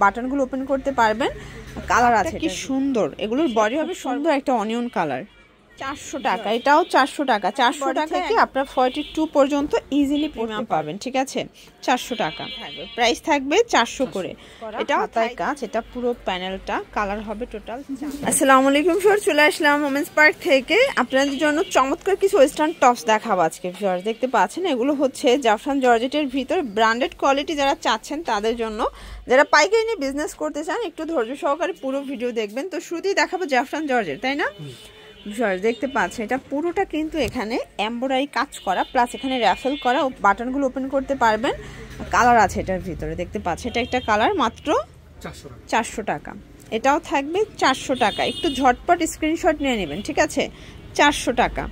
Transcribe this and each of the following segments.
বাটনগুলো open করতে পারবেন। Colour আছে কি সুন্দর, এগুলোর বডি হবে সুন্দর একটা অনিয়ন কালার। 400 টাকা, এটাও 400 টাকা। 400 টাকা থেকে আপনার 42 পর্যন্ত ইজিলি প্রিমিয়াম পাবেন, ঠিক আছে। 400 টাকা থাকবে, প্রাইস থাকবে 400 করে। এটাও হাতায় কাজ, এটা পুরো প্যানেলটা কালার হবে টোটাল। আসসালামু আলাইকুম ভিউয়ার্স, চলে আসলাম ওমেন্স পার্ক থেকে আপনাদের জন্য চমৎকার কিছু ওয়েস্টার্ন টপস দেখাবো আজকে ভিউয়ার্স। দেখতে পাচ্ছেন এগুলো হচ্ছে জাফরান জর্জেটের ভিতর ব্র্যান্ডেড কোয়ালিটি যারা চাচ্ছেন তাদের জন্য, যারা পাইকারি নিয়ে বিজনেস করতে চান একটু ধৈর্য সহকারে পুরো ভিডিও দেখবেন। তো শুরুতেই দেখাবো জাফরান জর্জেট, তাই না ভিউয়ার্স? দেখতে পাচ্ছেন এটা পুরোটা কিন্তু এখানে এমব্রয়ডারি কাজ করা, প্লাস এখানে র্যাফেল করা, বাটনগুলো ওপেন করতে পারবেন। কালার আছে এটার ভিতরে, দেখতে পাচ্ছেন এটা একটা কালার, মাত্র 400 টাকা। এটাও থাকবে 400 টাকা। একটু ঝটপট স্ক্রিনশট নিয়ে নেবেন, ঠিক আছে। 400 টাকা।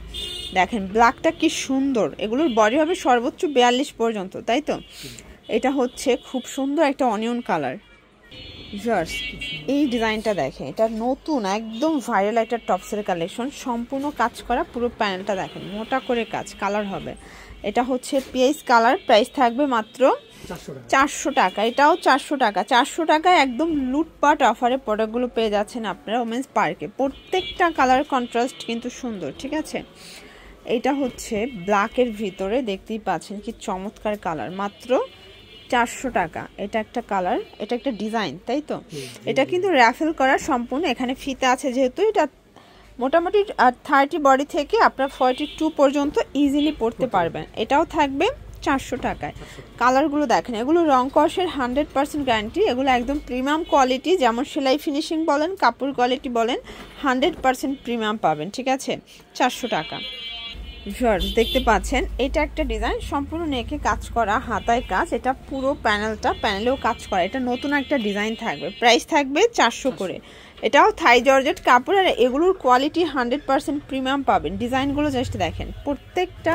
দেখেন ব্ল্যাকটা কি সুন্দর, এগুলোর বডি হবে সর্বোচ্চ 42 পর্যন্ত, তাই তো। এটা হচ্ছে খুব সুন্দর একটা অনিয়ন কালার ভিউয়ার্স। এই ডিজাইনটা দেখেন, এটা নতুন একদম ভাইরাল একটা টপসের কালেকশন, সম্পূর্ণ কাজ করা, পুরো প্যানেলটা দেখেন মোটা করে কাজ, কালার হবে। এটা হচ্ছে পিএইচ কালার, প্রাইস থাকবে মাত্র 400 টাকা। এটাও 400 টাকা। 400 টাকায় একদম লুটপাট অফারে প্রোডাক্টগুলো পেয়ে যাচ্ছেন আপনারা ওমেন্স পার্কে। প্রত্যেকটা কালার কন্ট্রাস্ট কিন্তু সুন্দর, ঠিক আছে। এটা হচ্ছে ব্ল্যাকের ভিতরে, দেখতেই পাচ্ছেন কি চমৎকার কালার, মাত্র 400 টাকা। এটা একটা কালার, এটা একটা ডিজাইন, তাই তো। এটা কিন্তু র্যাফেল করা সম্পূর্ণ, এখানে ফিতা আছে যেহেতু এটা মোটামুটি 30 বডি থেকে আপনার 42 পর্যন্ত ইজিলি পরতে পারবেন। এটাও থাকবে 400 টাকায়। কালারগুলো দেখেন, এগুলো রং কষের 100% গ্যারান্টি, এগুলো একদম প্রিমিয়াম কোয়ালিটি, যেমন সেলাই ফিনিশিং বলেন, কাপড় কোয়ালিটি বলেন, 100% প্রিমিয়াম পাবেন, ঠিক আছে। 400 টাকা ভিউয়ার্স। দেখতে পাচ্ছেন এটা একটা ডিজাইন, সম্পূর্ণ নেকে কাজ করা, হাতায় কাজ, এটা পুরো প্যানেলেও কাজ করা, এটা নতুন একটা ডিজাইন থাকবে, প্রাইস থাকবে 400 করে। এটাও থাই জর্জেট কাপড়, আর এগুলোর কোয়ালিটি 100% প্রিমিয়াম পাবেন। ডিজাইনগুলো জাস্ট দেখেন, প্রত্যেকটা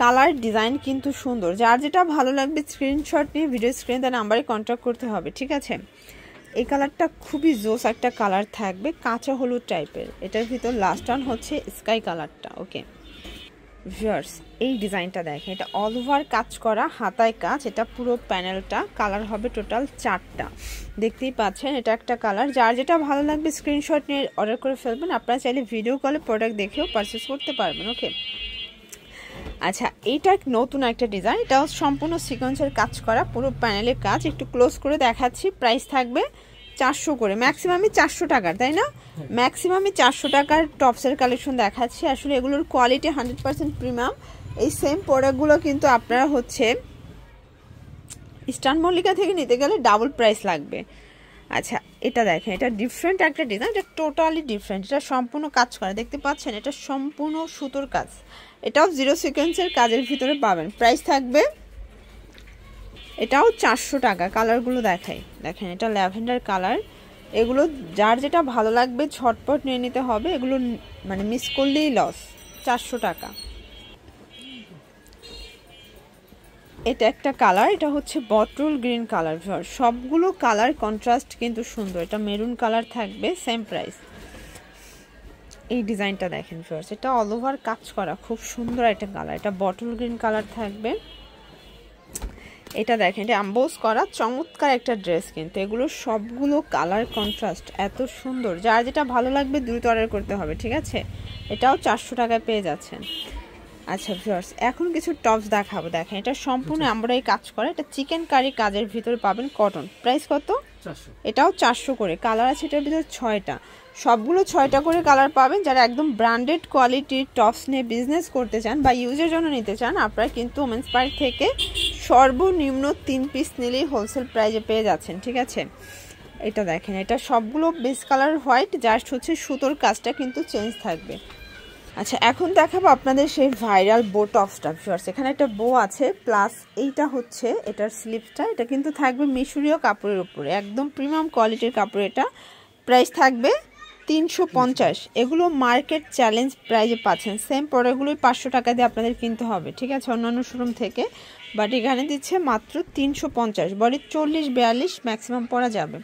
কালার ডিজাইন কিন্তু সুন্দর। যার যেটা ভালো লাগবে স্ক্রিনশট নিয়ে ভিডিও স্ক্রিনে তার নাম্বারে কন্ট্যাক্ট করতে হবে, ঠিক আছে। এই কালারটা খুবই জোস একটা কালার থাকবে, কাঁচা হলুদ টাইপের। এটার ভিতর লাস্ট ওয়ান হচ্ছে স্কাই কালারটা, ওকে ভিউয়ার্স। এই ডিজাইনটা দেখেন, এটা অল ওভার কাজ করা, হাতায় কাজ, এটা পুরো প্যানেলটা কালার হবে টোটাল 4টা, দেখতেই পাচ্ছেন। এটা একটা কালার, যার যেটা ভালো লাগবে স্ক্রিনশট নিয়ে অর্ডার করে ফেলবেন। আপনারা চাইলে ভিডিও কলে প্রোডাক্ট দেখেও পারচেস করতে পারবেন, ওকে। আচ্ছা, এইটা নতুন একটা ডিজাইন, এটাও সম্পূর্ণ সিকোয়েন্সের কাজ করা, পুরো প্যানেলের কাজ। একটু ক্লোজ করে দেখাচ্ছি, প্রাইস থাকবে 400 করে। ম্যাক্সিমামই 400 টাকার, তাই না? ম্যাক্সিমামই 400 টাকার টপসের কালেকশন দেখাচ্ছি। আসলে এগুলোর কোয়ালিটি 100% প্রিমিয়াম। এই সেম প্রোডাক্টগুলো কিন্তু আপনারা হচ্ছে ইস্টার্ন মল্লিকা থেকে নিতে গেলে ডাবল প্রাইস লাগবে। আচ্ছা, এটা দেখেন, এটা ডিফারেন্ট একটা ডিজাইন, এটা টোটালি ডিফারেন্ট, এটা সম্পূর্ণ কাজ করা, দেখতে পাচ্ছেন। এটা সম্পূর্ণ সুতোর কাজ, এটাও জিরো সিকোয়েন্সের কাজের ভিতরে পাবেন। প্রাইস থাকবে এটাও 400 টাকা। কালারগুলো দেখেন, এটা ল্যাভেন্ডার কালার। এগুলো যার যেটা ভালো লাগবে ঝটপট নিয়ে নিতে হবে, এগুলো মানে মিস করলেই লস। 400 টাকা। এটা একটা কালার, এটা হচ্ছে বটল গ্রিন কালার। সবগুলো কালার কন্ট্রাস্ট কিন্তু সুন্দর। এটা মেরুন কালার থাকবে, সেম প্রাইস। এই ডিজাইনটা দেখেন ভিউয়ার্স, এটা অল ওভার কাজ করা, খুব সুন্দর একটা কালার, এটা বটল গ্রিন কালার থাকবে। এটা দেখেন, এটা অ্যাম্বোস করা চমৎকার একটা ড্রেস, কিন্তু এগুলো সবগুলো কালার কন্ট্রাস্ট এত সুন্দর। যার যেটা ভালো লাগবে দ্রুত অর্ডার করতে হবে, ঠিক আছে। এটাও 400 টাকায় পেয়ে যাচ্ছেন। আচ্ছা ভিউয়ার্স, এখন কিছু টপস দেখাবো। দেখেন, এটা সম্পূর্ণ এমব্রয়ডারি কাজ করা, এটা চিকেন কারি কাজের ভিতরে পাবেন, কটন। প্রাইস কত? 400। এটাও 400 করে। কালার আছে এটার ভিতরে 6টা, সবগুলো 6টা করে কালার পাবেন। যারা একদম ব্র্যান্ডেড কোয়ালিটির টপস নিয়ে বিজনেস করতে চান বা ইউজের জন্য নিতে চান, আপনারা কিন্তু ওমেন্স পার্ক থেকে সর্বনিম্ন 3 পিস নিলেই হোলসেল প্রাইজে পেয়ে যাচ্ছেন, ঠিক আছে। এটা দেখেন, এটা সবগুলো বেস কালার হোয়াইট, জাস্ট হচ্ছে সুতোর কাজটা কিন্তু চেঞ্জ থাকবে। আচ্ছা, এখন দেখাবো আপনাদের সেই ভাইরাল বো টপসটা ভিউয়ার্স। এখানে একটা বো আছে, প্লাস এইটা হচ্ছে এটার স্লিপসটা, এটা কিন্তু থাকবে মিশরীয় কাপড়ের উপরে, একদম প্রিমিয়াম কোয়ালিটির কাপড়। এটা প্রাইস থাকবে 350। এগুলো মার্কেট চ্যালেঞ্জ প্রাইজে পাচ্ছেন। সেম প্রোডাক্টগুলোই 500 টাকা দিয়ে আপনাদের কিনতে হবে, ঠিক আছে, অন্যান্য শোরুম থেকে। বাট এখানে দিচ্ছে মাত্র 350। বডি 40-42 ম্যাক্সিমাম পরা যাবে।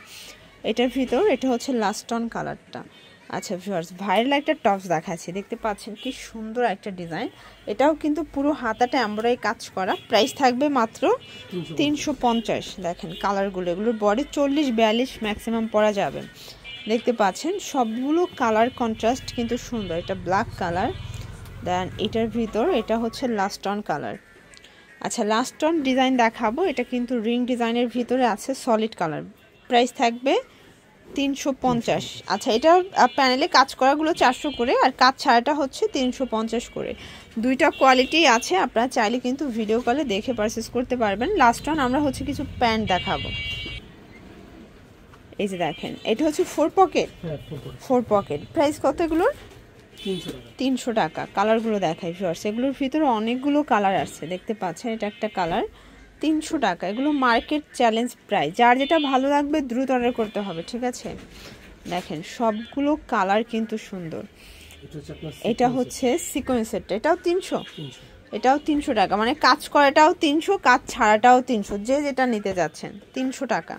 এটার ভিতর এটা হচ্ছে লাস্ট অন কালারটা। আচ্ছা ভিউয়ার্স, ভাইরাল একটা টপস দেখাচ্ছি, দেখতে পাচ্ছেন কি সুন্দর একটা ডিজাইন। এটাও কিন্তু পুরো হাতাটা এমব্রয়ডারি কাজ করা। প্রাইস থাকবে মাত্র 350। দেখেন কালারগুলো, এগুলোর বডি 40-42 ম্যাক্সিমাম পরা যাবে। দেখতে পাচ্ছেন সবগুলো কালার কন্ট্রাস্ট কিন্তু সুন্দর। এটা ব্ল্যাক কালার, দেন এটার ভিতর এটা হচ্ছে লাস্ট অন কালার। আচ্ছা লাস্ট অন ডিজাইন দেখাবো, এটা কিন্তু রিং ডিজাইনের ভিতরে আছে সলিড কালার। প্রাইস থাকবে 350। আচ্ছা এটা প্যানেলে কাজ করাগুলো 400 করে, আর কাজ ছাড়াটা হচ্ছে 350 করে। দুইটা কোয়ালিটি আছে, আপনারা চাইলে কিন্তু ভিডিও কলে দেখে পারচেস করতে পারবেন। লাস্ট অন আমরা হচ্ছে কিছু প্যান্ট দেখাবো। এই যে দেখেন এটা হচ্ছে 4 পকেট। প্রাইস কত এগুলোর? 300 টাকা। কালারগুলো দেখাই ভিউয়ার্স, এগুলোর ভিতরে অনেকগুলো কালার আছে, দেখতে পাচ্ছেন এটা একটা কালার। 300 টাকা। এগুলো মার্কেট চ্যালেঞ্জ প্রাইস, যার যেটা ভালো লাগবে দ্রুত অর্ডার করতে হবে, ঠিক আছে? দেখেন সবগুলো কালার কিন্তু সুন্দর। এটা হচ্ছে সিকোয়েন্সেরটা, এটাও 300। এটাও 300 টাকা, মানে কাজ করাটাও 300, কাজ ছাড়াটাও 300, যে যেটা নিতে যাচ্ছেন 300 টাকা।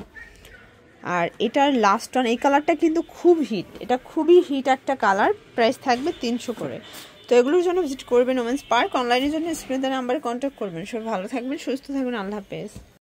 আর এটার লাস্ট অন এই কালারটা কিন্তু খুব হিট, এটা খুবই হিট একটা কালার। প্রাইস থাকবে 300 করে। তো এগুলোর জন্য ভিজিট করবেন ওমেন্স পার্ক। অনলাইনের জন্য স্ক্রিনে দেওয়া নাম্বারে কন্ট্যাক্ট করবেন। সবাই ভালো থাকবেন, সুস্থ থাকবেন, আল্লাহ হাফেজ।